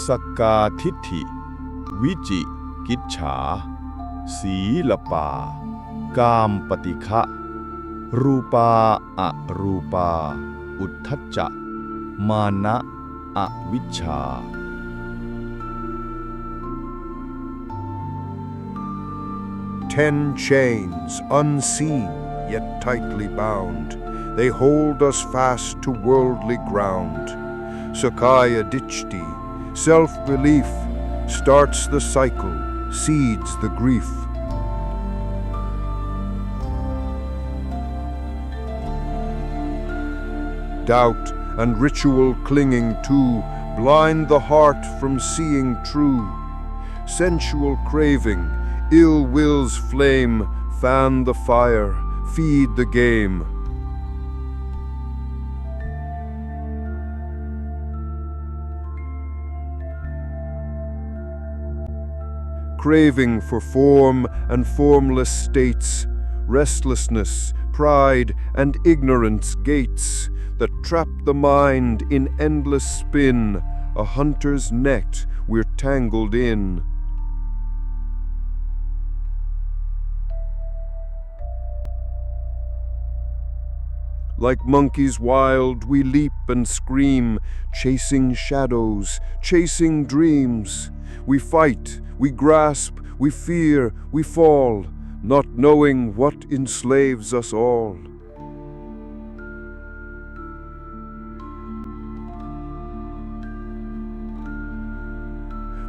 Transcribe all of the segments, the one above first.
สกาทิฏฐิวิจิกิจฉาสีลปากามปฏิฆะรูปาอรูปาอุทธัจจะมานะอวิชชา 10 chains, unseen yet tightly bound, they hold us fast to worldly ground. Samyojana10, self-belief, starts the cycle, seeds the grief. Doubt and ritual clinging to blind the heart from seeing true. Sensual craving, ill will's flame, fan the fire, feed the game. Craving for form and formless states, restlessness, pride, and ignorance gates that trap the mind in endless spin, a hunter's net we're tangled in. Like monkeys wild, we leap and scream, chasing shadows, chasing dreams. We fight, we grasp, we fear, we fall, not knowing what enslaves us all.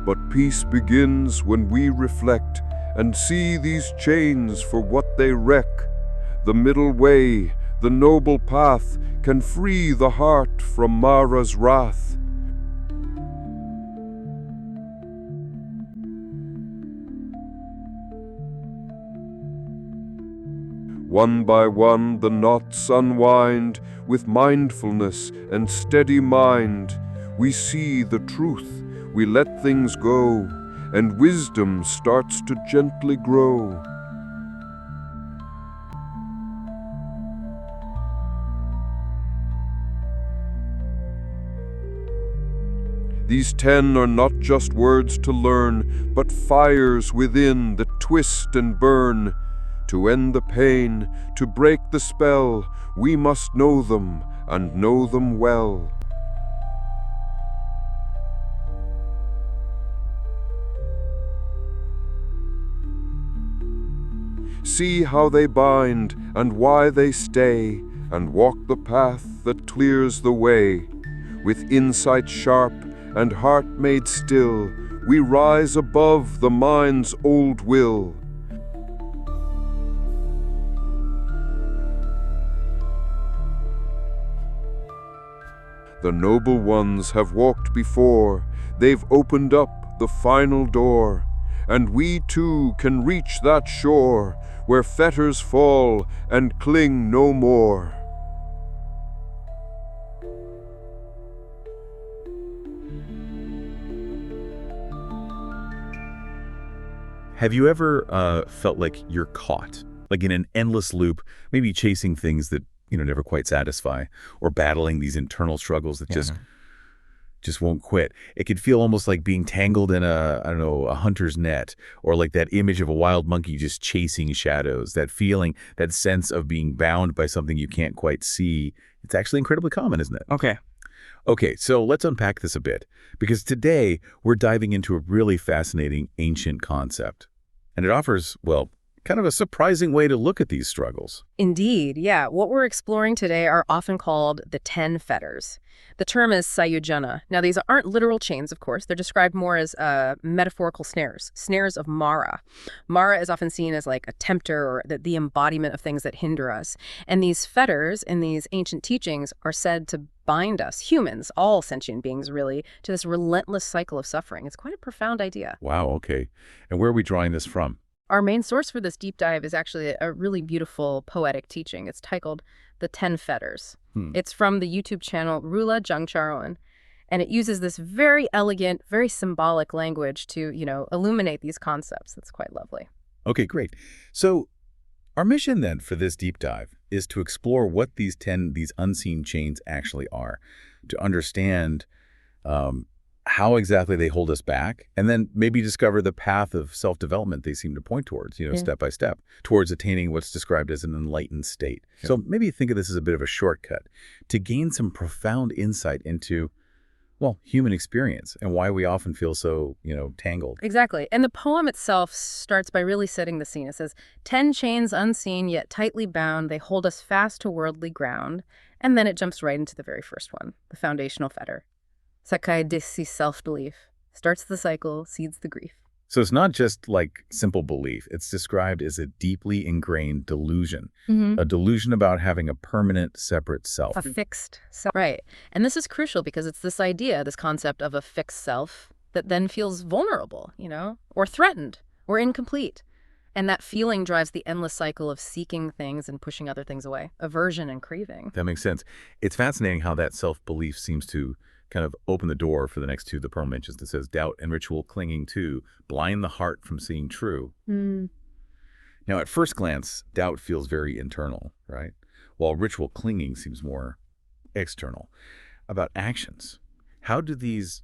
But peace begins when we reflect and see these chains for what they wreck. The middle way, the noble path, can free the heart from Mara's wrath. One by one the knots unwind, with mindfulness and steady mind. We see the truth, we let things go, and wisdom starts to gently grow. These 10 are not just words to learn, but fires within that twist and burn. To end the pain, to break the spell, we must know them and know them well. See how they bind and why they stay, and walk the path that clears the way. With insight sharp and heart made still, we rise above the mind's old will. The noble ones have walked before, they've opened up the final door, and we too can reach that shore where fetters fall and cling no more. Have you ever felt like you're caught, like in an endless loop, maybe chasing things that never quite satisfy, or battling these internal struggles that just won't quit? It could feel almost like being tangled in a hunter's net, or like that image of a wild monkey just chasing shadows, that feeling, that sense of being bound by something you can't quite see. It's actually incredibly common, isn't it? Okay, so let's unpack this a bit, because today we're diving into a really fascinating ancient concept, and it offers, well, kind of a surprising way to look at these struggles. Indeed, yeah. What we're exploring today are often called the 10 fetters. The term is Samyojana. Now, these aren't literal chains, of course. They're described more as metaphorical snares of Mara. Mara is often seen as like a tempter, or the embodiment of things that hinder us. And these fetters in these ancient teachings are said to bind us, humans, all sentient beings really, to this relentless cycle of suffering. It's quite a profound idea. Wow, okay. And where are we drawing this from? Our main source for this deep dive is actually a really beautiful poetic teaching. It's titled The 10 Fetters. It's from the YouTube channel Rula Jangcharoen, and it uses this very elegant, very symbolic language to, illuminate these concepts. That's quite lovely. Okay, great. So our mission then for this deep dive is to explore what these unseen chains actually are, to understand how exactly they hold us back, and then maybe discover the path of self-development they seem to point towards, step by step, towards attaining what's described as an enlightened state. Yeah. So maybe think of this as a bit of a shortcut to gain some profound insight into, well, human experience and why we often feel so, tangled. Exactly. And the poem itself starts by really setting the scene. It says, 10 chains unseen yet tightly bound, they hold us fast to worldly ground. And then it jumps right into the very first one, the foundational fetter. Sakai disi, self-belief. Starts the cycle, seeds the grief. So it's not just like simple belief. It's described as a deeply ingrained delusion, a delusion about having a permanent, separate self. A fixed self. Right. And this is crucial because it's this idea, this concept of a fixed self that then feels vulnerable, or threatened or incomplete. And that feeling drives the endless cycle of seeking things and pushing other things away, aversion and craving. That makes sense. It's fascinating how that self-belief seems to kind of open the door for the next two the poem mentions that says, doubt and ritual clinging to blind the heart from seeing true. Now, at first glance, doubt feels very internal, right? While ritual clinging seems more external. About actions, how do these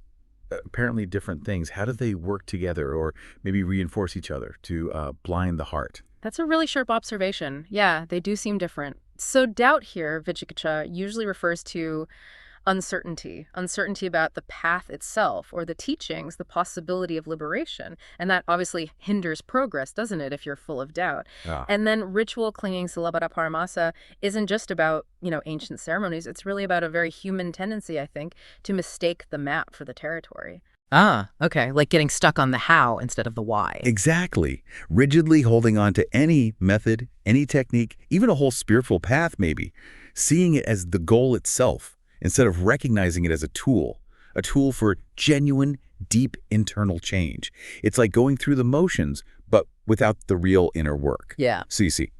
apparently different things, how do they work together or maybe reinforce each other to blind the heart? That's a really sharp observation. Yeah, they do seem different. So doubt here, Vicikiccha, usually refers to uncertainty about the path itself or the teachings, the possibility of liberation. And that obviously hinders progress, doesn't it, if you're full of doubt? Ah. And then ritual clinging, Silabhata Paramasa, isn't just about, ancient ceremonies. It's really about a very human tendency, I think, to mistake the map for the territory. Ah, okay. Like getting stuck on the how instead of the why. Exactly. Rigidly holding on to any method, any technique, even a whole spiritual path maybe, seeing it as the goal itself, instead of recognizing it as a tool for genuine, deep internal change. It's like going through the motions, but without the real inner work. Yeah. So you see,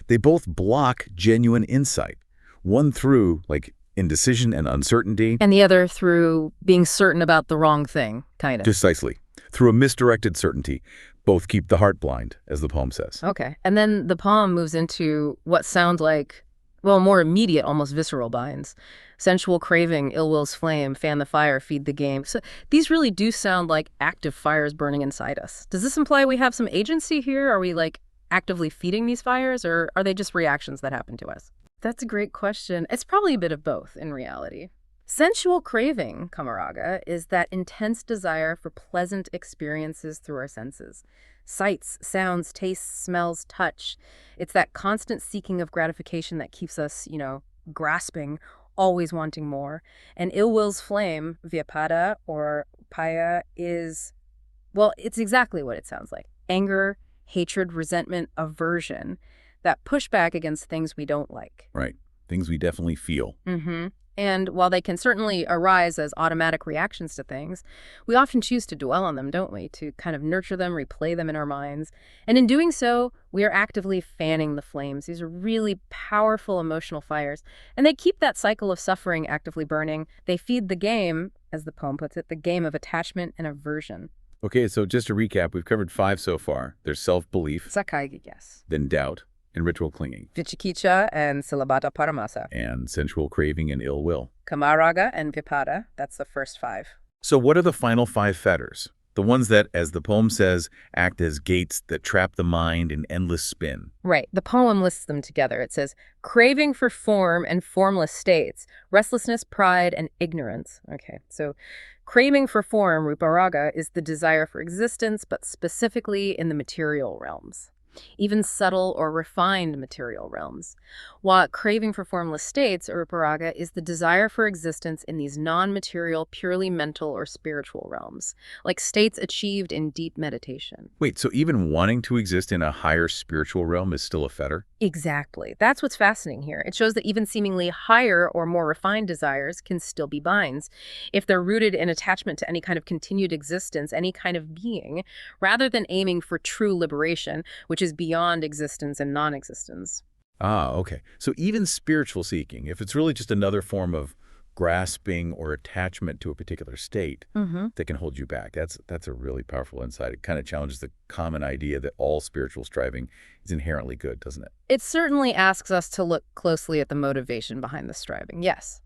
they both block genuine insight. One through, like, indecision and uncertainty. And the other through being certain about the wrong thing, kind of. Precisely. Through a misdirected certainty. Both keep the heart blind, as the poem says. Okay. And then the poem moves into what sound like, well, more immediate, almost visceral binds. Sensual craving, ill will's flame, fan the fire, feed the game. So these really do sound like active fires burning inside us. Does this imply we have some agency here? Are we actively feeding these fires, or are they just reactions that happen to us? That's a great question. It's probably a bit of both in reality. Sensual craving, Kamaraga, is that intense desire for pleasant experiences through our senses. Sights, sounds, tastes, smells, touch. It's that constant seeking of gratification that keeps us, grasping, always wanting more. And ill will's flame, vyapada or paya, is, well, it's exactly what it sounds like. Anger, hatred, resentment, aversion, that pushback against things we don't like. Right. Things we definitely feel. And while they can certainly arise as automatic reactions to things, we often choose to dwell on them, don't we? To kind of nurture them, replay them in our minds. And in doing so, we are actively fanning the flames. These are really powerful emotional fires. And they keep that cycle of suffering actively burning. They feed the game, as the poem puts it, the game of attachment and aversion. Okay, so just to recap, we've covered 5 so far. There's self-belief, Sakai, yes. then doubt, and ritual clinging, Vicikiccha and Silabhata Paramasa. and sensual craving and ill will. Kamaraga and Vipada, that's the first 5. So what are the final 5 fetters? The ones that, as the poem says, act as gates that trap the mind in endless spin. Right. The poem lists them together. It says, craving for form and formless states, restlessness, pride, and ignorance. Okay, so craving for form, Ruparaga, is the desire for existence, but specifically in the material realms. Even subtle or refined material realms. While craving for formless states, or Ruparaga, is the desire for existence in these non-material, purely mental or spiritual realms, like states achieved in deep meditation. Wait, so even wanting to exist in a higher spiritual realm is still a fetter? Exactly. That's what's fascinating here. It shows that even seemingly higher or more refined desires can still be binds if they're rooted in attachment to any kind of continued existence, any kind of being, rather than aiming for true liberation, which is beyond existence and non-existence. Ah, okay. So even spiritual seeking, if it's really just another form of grasping or attachment to a particular state that can hold you back, that's a really powerful insight. It kind of challenges the common idea that all spiritual striving is inherently good, doesn't it? It certainly asks us to look closely at the motivation behind the striving, yes.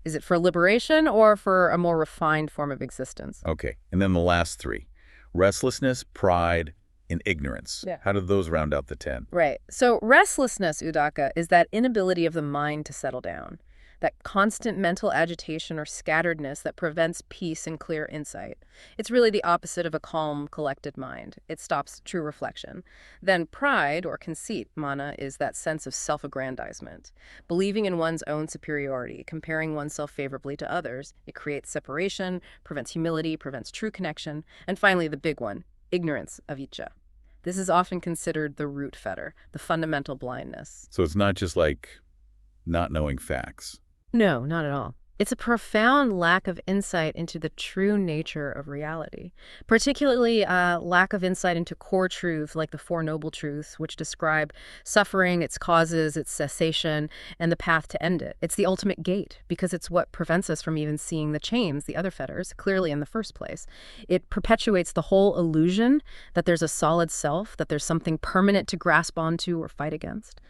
Is it for liberation or for a more refined form of existence? Okay, and then the last three. Restlessness, pride, and ignorance. Yeah. How do those round out the 10? Right. So restlessness, Udaka, is that inability of the mind to settle down, that constant mental agitation or scatteredness that prevents peace and clear insight. It's really the opposite of a calm, collected mind. It stops true reflection. Then pride, or conceit, mana, is that sense of self-aggrandizement, believing in one's own superiority, comparing oneself favorably to others. It creates separation, prevents humility, prevents true connection. And finally, the big one, ignorance, avijja. This is often considered the root fetter, the fundamental blindness. So it's not just like not knowing facts. No, not at all. It's a profound lack of insight into the true nature of reality, particularly lack of insight into core truths like the Four Noble Truths, which describe suffering, its causes, its cessation, and the path to end it. It's the ultimate gate because it's what prevents us from even seeing the chains, the other fetters, clearly in the first place. It perpetuates the whole illusion that there's a solid self, that there's something permanent to grasp onto or fight against.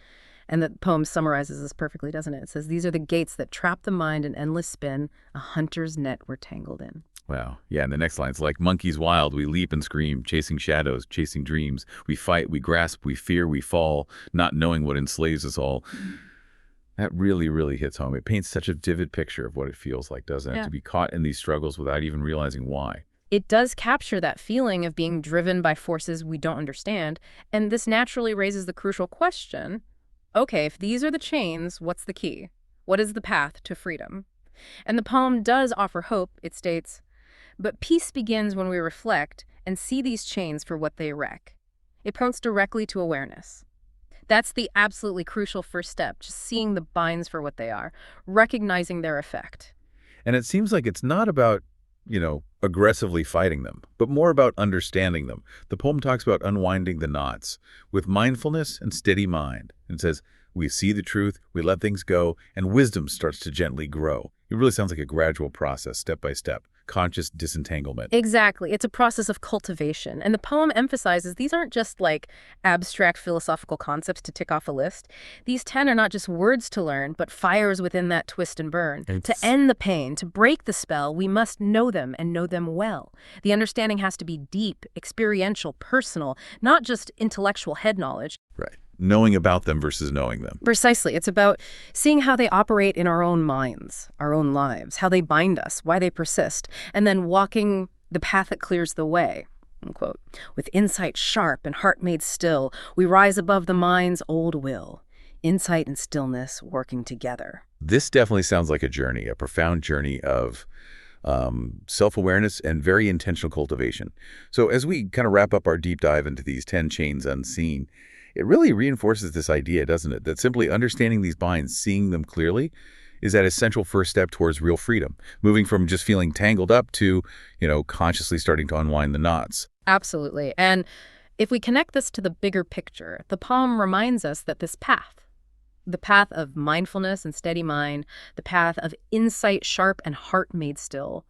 And the poem summarizes this perfectly, doesn't it? It says, these are the gates that trap the mind in endless spin, a hunter's net we're tangled in. Wow. Yeah, and the next line's like monkeys wild, we leap and scream, chasing shadows, chasing dreams. We fight, we grasp, we fear, we fall, not knowing what enslaves us all. That really, really hits home. It paints such a vivid picture of what it feels like, doesn't it? Yeah. To be caught in these struggles without even realizing why. It does capture that feeling of being driven by forces we don't understand, and this naturally raises the crucial question, okay, if these are the chains, what's the key? What is the path to freedom? And the poem does offer hope. It states, but peace begins when we reflect and see these chains for what they wreck. It points directly to awareness. That's the absolutely crucial first step, just seeing the binds for what they are, recognizing their effect. And it seems like it's not about, aggressively fighting them, but more about understanding them. The poem talks about unwinding the knots with mindfulness and steady mind. It says, we see the truth, we let things go, and wisdom starts to gently grow. It really sounds like a gradual process, step by step, conscious disentanglement. Exactly. It's a process of cultivation. And the poem emphasizes these aren't just like abstract philosophical concepts to tick off a list. These 10 are not just words to learn, but fires within that twist and burn. To end the pain, to break the spell, we must know them and know them well. The understanding has to be deep, experiential, personal, not just intellectual head knowledge. Right. Knowing about them versus knowing them. Precisely. It's about seeing how they operate in our own minds, our own lives, how they bind us, why they persist, and then walking the path that clears the way, unquote. With insight sharp and heart made still, we rise above the mind's old will. Insight and stillness working together. This definitely sounds like a journey, a profound journey of self-awareness and very intentional cultivation. So as we kind of wrap up our deep dive into these 10 chains unseen, it really reinforces this idea, doesn't it, that simply understanding these binds, seeing them clearly, is that essential first step towards real freedom, moving from just feeling tangled up to, consciously starting to unwind the knots. Absolutely. And if we connect this to the bigger picture, the poem reminds us that this path, the path of mindfulness and steady mind, the path of insight sharp and heart made still,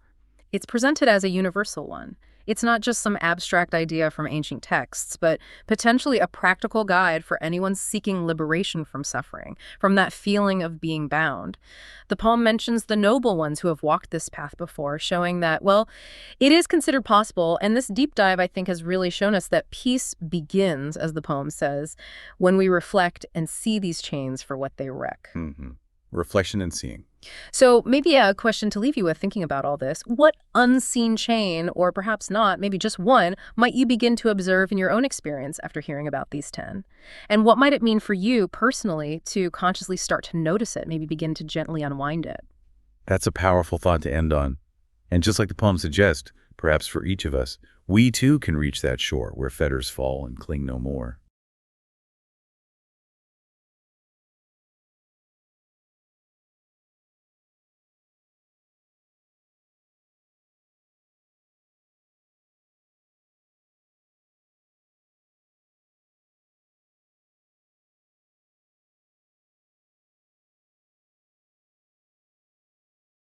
it's presented as a universal one. It's not just some abstract idea from ancient texts, but potentially a practical guide for anyone seeking liberation from suffering, from that feeling of being bound. The poem mentions the noble ones who have walked this path before, showing that, well, it is considered possible, and this deep dive, I think, has really shown us that peace begins, as the poem says, when we reflect and see these chains for what they wreck. Mm-hmm. Reflection and seeing. So maybe a question to leave you with thinking about all this. What unseen chain, or perhaps not, maybe just one, might you begin to observe in your own experience after hearing about these 10? And what might it mean for you personally to consciously start to notice it, maybe begin to gently unwind it? That's a powerful thought to end on. And just like the poem suggests, perhaps for each of us, we too can reach that shore where fetters fall and cling no more.